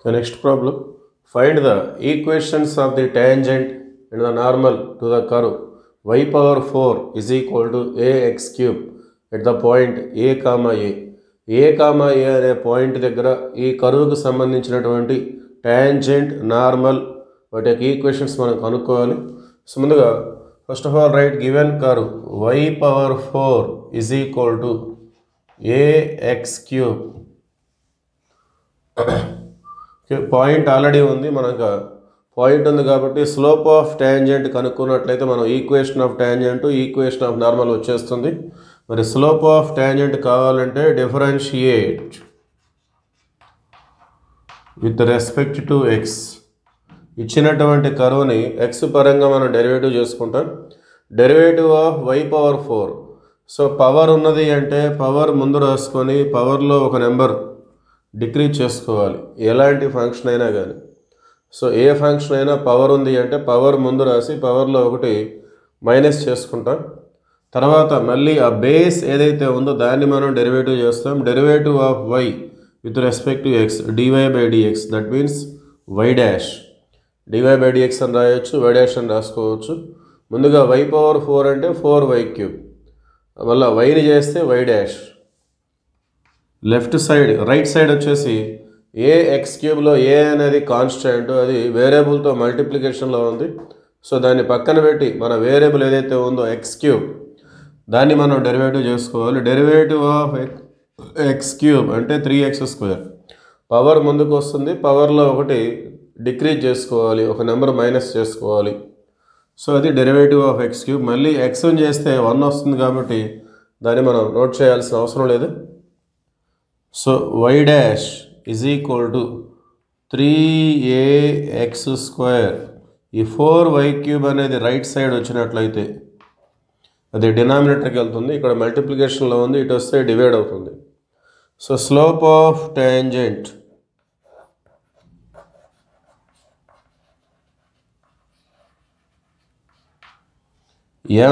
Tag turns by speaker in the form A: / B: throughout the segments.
A: The next problem, find the equations of the tangent and the normal to the curve y power 4 is equal to ax cube at the point a comma a. A comma a అనే point దగ్గర ఈ కర్వ్కు సంబంధించినటువంటి tangent normal వాటి యొక్క equations మనం కనుక్కోవాలి. So ముందుగా first of all right given curve y power 4 is equal to ax cube. Point already ఉంది, మనకు పాయింట్ ఉంది కాబట్టి స్లోప్ ఆఫ్ టాంజెంట్ కనుక్కున్నట్లయితే మనం equation of tangent equation of normal వచ్చేస్తుంది. మరి స్లోప్ ఆఫ్ టాంజెంట్ కావాలంటే differentiate with respect to X. ఇచ్చినటువంటి కర్వ్ని X పరంగా మనం డెరివేటివ్ చేసుకుంటాం. Derivative of y power 4. So power ఉన్నది అంటే పవర్ ముందు రాసుకొని పవర్లో ఒక నెంబర్ డిక్రీజ్ చేసుకోవాలి, ఎలాంటి ఫంక్షన్ అయినా కానీ. సో ఏ ఫంక్షన్ అయినా పవర్ ఉంది అంటే పవర్ ముందు రాసి పవర్లో ఒకటి మైనస్ చేసుకుంటాం. తర్వాత మళ్ళీ ఆ బేస్ ఏదైతే ఉందో దాన్ని మనం డెరివేటివ్ చేస్తాం. Derivative of y with respect to x dy by dx, that means y dash. dy by dx అని రాయొచ్చు, y డాష్ అని రాసుకోవచ్చు. ముందుగా y పవర్ 4 అంటే 4y క్యూబ్, మళ్ళీ వైని చేస్తే y dash. Left side right side వచ్చేసి ఏ ఎక్స్ క్యూబ్లో ఏ అనేది కాన్స్టెంట్, అది వేరియబుల్తో మల్టిప్లికేషన్లో ఉంది. సో దాన్ని పక్కన పెట్టి మన వేరియబుల్ ఏదైతే ఉందో ఎక్స్ క్యూబ్ దాన్ని మనం డెరివేటివ్ చేసుకోవాలి. డెరివేటివ్ ఆఫ్ ఎక్స్ క్యూబ్ అంటే 3x². పవర్ ముందుకు వస్తుంది, పవర్లో ఒకటి డిక్రీజ్ చేసుకోవాలి, ఒక నెంబర్ మైనస్ చేసుకోవాలి. సో అది డెరివేటివ్ ఆఫ్ ఎక్స్ క్యూబ్. మళ్ళీ ఎక్స్ని చేస్తే 1 వస్తుంది కాబట్టి దాన్ని మనం నోట్ చేయాల్సిన అవసరం లేదు. So y dash is equal to 3ax². ఈ 4y క్యూబ్ అనేది రైట్ సైడ్ వచ్చినట్లయితే అది డినామినేటర్కి వెళ్తుంది, ఇక్కడ మల్టిప్లికేషన్లో ఉంది, ఇటు వస్తే డివైడ్ అవుతుంది. So slope of tangent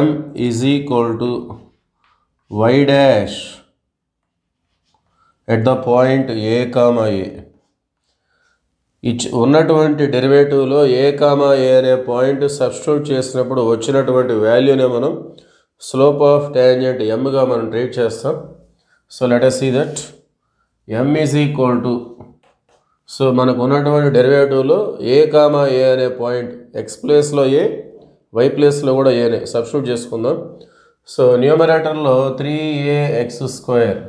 A: m is equal to y dash at the point a comma a. ఉన్నటువంటి డెరివేటివ్లో ఏ కామా ఏ అనే పాయింట్ సబ్స్టిట్యూట్ చేసినప్పుడు వచ్చినటువంటి వాల్యూనే మనం స్లోప్ ఆఫ్ టాంజెంట్ ఎమ్గా మనం ట్రీట్ చేస్తాం. So let us see that m is equal to, so మనకు ఉన్నటువంటి డెరివేటివ్లో ఏ కామా ఏ అనే పాయింట్ ఎక్స్ ప్లేస్లో ఏ, వై ప్లేస్లో కూడా ఏనే సబ్స్టిట్యూట్ చేసుకుందాం. సో న్యూమరేటర్లో 3ax²,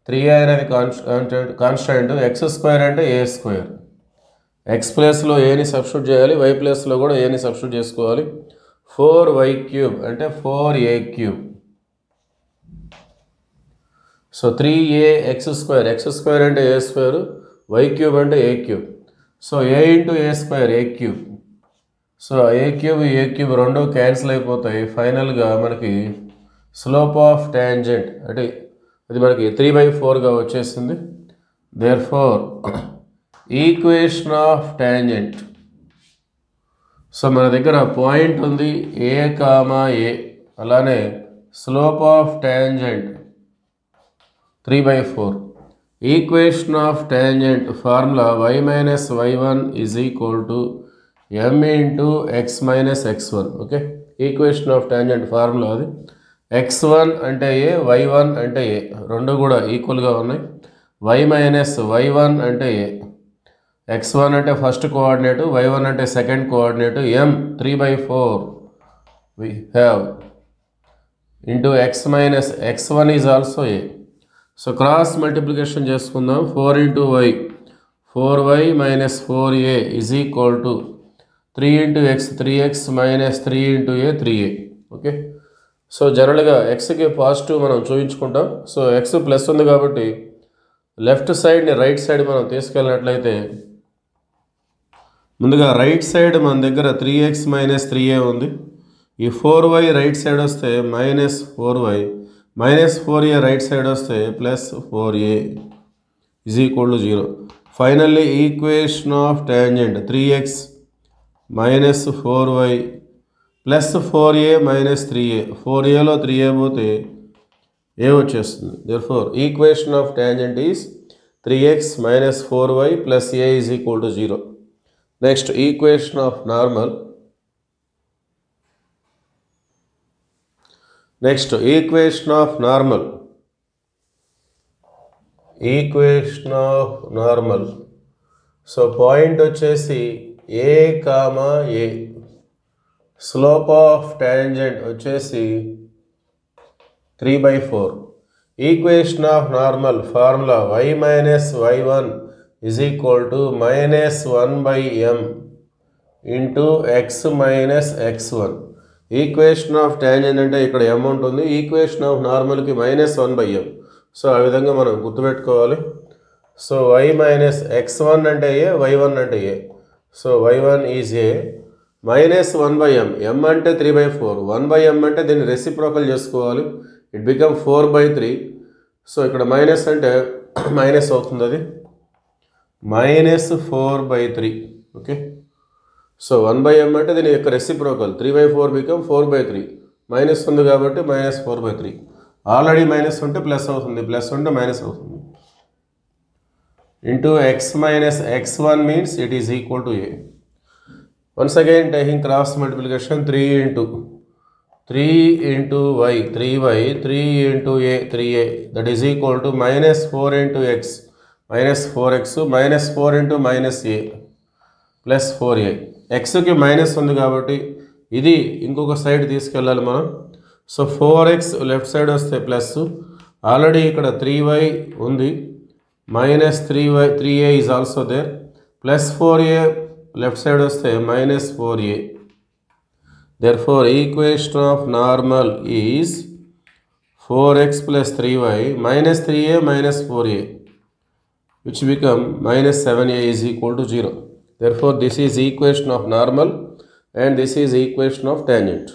A: 3a అనేది కాన్స్టెంట్, x² అంటే a². ఎక్స్ ప్లేస్లో ఏని సబ్స్టిట్యూట్ చేయాలి, వై ప్లేస్లో కూడా ఏని సబ్స్టిట్యూట్ చేసుకోవాలి. 4y³ అంటే 4a³. సో 3ax², x² అంటే a², y³ అంటే a³. So a into a² a³. So a³ రెండు క్యాన్సిల్ అయిపోతాయి. ఫైనల్గా మనకి స్లోప్ ఆఫ్ టాంజెంట్ అంటే అది మనకి 3/4గా వచ్చేసింది. Therefore equation of tangent, so మన దగ్గర పాయింట్ ఉంది ఏ కామా ఏ, అలానే slope of tangent 3/4. Equation of tangent formula y minus y1 is equal to m into x minus x1. Okay, equation of tangent formula అది. x1 అంటే ఏ, y1 అంటే ఏ, రెండు కూడా ఈక్వల్గా ఉన్నాయి. y మైనస్ y1 అంటే ఏ, x1 అంటే ఫస్ట్ కోఆర్డినేటు, y1 అంటే second coordinate. m 3/4 we have into x minus x1 is also a. So cross multiplication చేసుకుందాం. 4 into y, 4y minus 4a is equal to 3 into x, 3x minus 3 into a 3a. Okay, so జనరల్గా ఎక్స్కి positive మనం చూపించుకుంటాం. So X plus ఉంది కాబట్టి left సైడ్ని right side మనం తీసుకెళ్ళినట్లయితే ముందుగా right side మన దగ్గర 3x మైనస్ 3a ఉంది. ఈ 4y రైట్ సైడ్ వస్తే minus 4y, minus 4a right side వస్తే plus 4a is equal to 0. Finally equation of tangent 3x minus 4y plus 4a minus 3a. 4aలో 3a పోతే a వచ్చేస్తుంది. Therefore equation of tangent is 3x minus 4y plus a is equal to 0. Next, equation of normal. Next, equation of normal. Equation of normal. So, point వచ్చేసి a, a. Slope of tangent వచ్చేసి 3/4. Equation of normal formula y minus y1 is equal to minus 1 by m into x minus x1. Equation of tangent అంటే ఇక్కడ m ఉంటుంది. Equation of normal కి minus 1 by m. So ఆ విధంగా మనం గుర్తుపెట్టుకోవాలి. So y minus x1 అంటే a, y1 అంటే a. So y1 is a minus 1 by m. m అంటే 3/4. 1 by m అంటే దీన్ని రెసిప్రోకల్ చేసుకోవాలి. It become 4/3. సో ఇక్కడ మైనస్ అంటే మైనస్ అవుతుంది, అది minus 4/3. Okay, so 1 by m అంటే దీని యొక్క రెసిప్రోకల్ 3/4 బికమ్ 4/3. మైనస్ ఉంది కాబట్టి minus 4/3. ఆల్రెడీ మైనస్ ఉంటే ప్లస్ అవుతుంది, ప్లస్ ఉంటే మైనస్ అవుతుంది. Into x minus x1 means it is equal to a. Once again taking cross multiplication, 3 into y, 3y, 3 into a, 3a, that is equal to minus 4 into x, minus 4x, minus 4 into minus a, plus 4a. x కి minus ఉంది కాబట్టి ఇది ఇంకొక side తీసుకెళ్ళాలి మనం. So 4x left side వస్తే plus, already ఇక్కడ 3y ఉంది, minus 3a is also there, plus 4a left side వస్తే minus 4a. Therefore, equation of normal is 4x plus 3y minus 3a minus 4a, which become minus 7a is equal to 0. Therefore, this is equation of normal and this is equation of tangent.